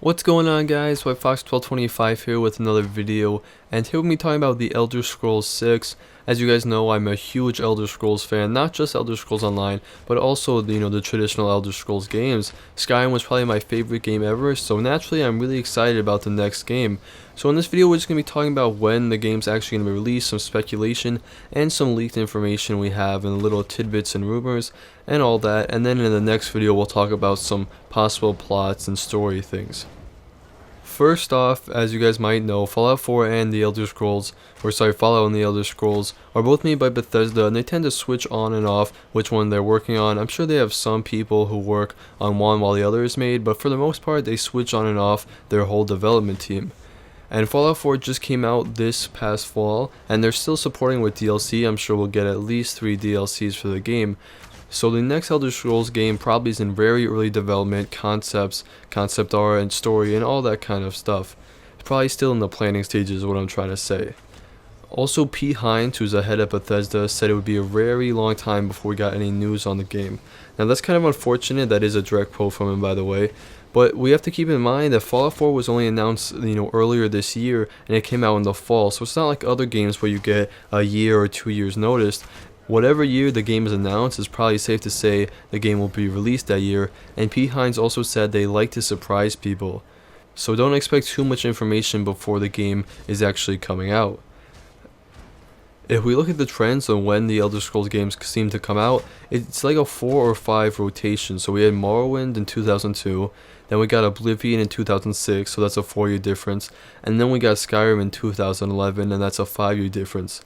What's going on, guys? White Fox 1225 here with another video, and here we'll be talking about the Elder Scrolls 6. As you guys know, I'm a huge Elder Scrolls fan, not just Elder Scrolls Online, but also the traditional Elder Scrolls games. Skyrim was probably my favorite game ever, so naturally I'm really excited about the next game. So in this video we're just going to be talking about when the game's actually going to be released, some speculation, and some leaked information we have, and little tidbits and rumors, and all that, and then in the next video we'll talk about some possible plots and story things. First off, as you guys might know, Fallout 4 and the Elder Scrolls, Fallout and the Elder Scrolls, are both made by Bethesda, and they tend to switch on and off which one they're working on. I'm sure they have some people who work on one while the other is made, but for the most part they switch on and off their whole development team. And Fallout 4 just came out this past fall, and they're still supporting with DLC. I'm sure we'll get at least 3 DLCs for the game. So the next Elder Scrolls game probably is in very early development, concept art and story and all that kind of stuff. It's probably still in the planning stages is what I'm trying to say. Also, Pete Hines, who's the head of Bethesda, said it would be a very long time before we got any news on the game. Now that's kind of unfortunate. That is a direct quote from him, by the way. But we have to keep in mind that Fallout 4 was only announced, earlier this year, and it came out in the fall. So it's not like other games where you get a year or 2 years notice. Whatever year the game is announced, it's probably safe to say the game will be released that year, and Pete Hines also said they like to surprise people. So don't expect too much information before the game is actually coming out. If we look at the trends on when the Elder Scrolls games seem to come out, it's like a 4 or 5 rotation. So we had Morrowind in 2002, then we got Oblivion in 2006, so that's a 4-year difference, and then we got Skyrim in 2011, and that's a 5-year difference.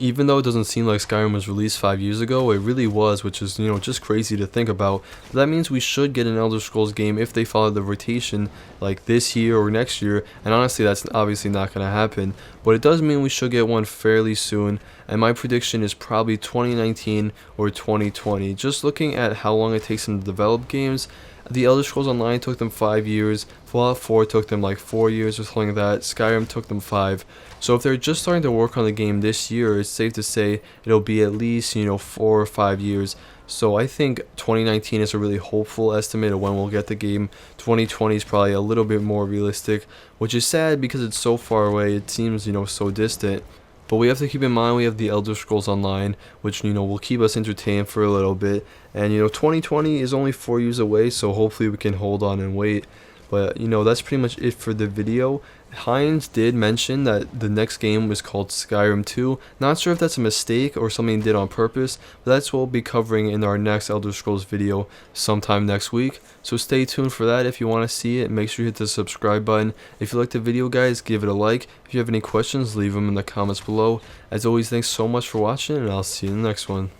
Even though it doesn't seem like Skyrim was released 5 years ago, it really was, which is, just crazy to think about. But that means we should get an Elder Scrolls game if they follow the rotation, like this year or next year, and honestly that's obviously not going to happen. But it does mean we should get one fairly soon, and my prediction is probably 2019 or 2020. Just looking at how long it takes them to develop games, the Elder Scrolls Online took them 5 years, Fallout 4 took them like 4 years or something like that, Skyrim took them 5. So if they're just starting to work on the game this year, it's safe to say it'll be at least, 4 or 5 years. So I think 2019 is a really hopeful estimate of when we'll get the game. 2020 is probably a little bit more realistic, which is sad because it's so far away, it seems, so distant. But we have to keep in mind we have the Elder Scrolls Online, which, will keep us entertained for a little bit. And, 2020 is only 4 years away, so hopefully we can hold on and wait. But, that's pretty much it for the video. Hines did mention that the next game was called Skyrim 2. Not sure if that's a mistake or something he did on purpose, but that's what we'll be covering in our next Elder Scrolls video sometime next week. So stay tuned for that if you want to see it. Make sure you hit the subscribe button. If you liked the video, guys, give it a like. If you have any questions, leave them in the comments below. As always, thanks so much for watching, and I'll see you in the next one.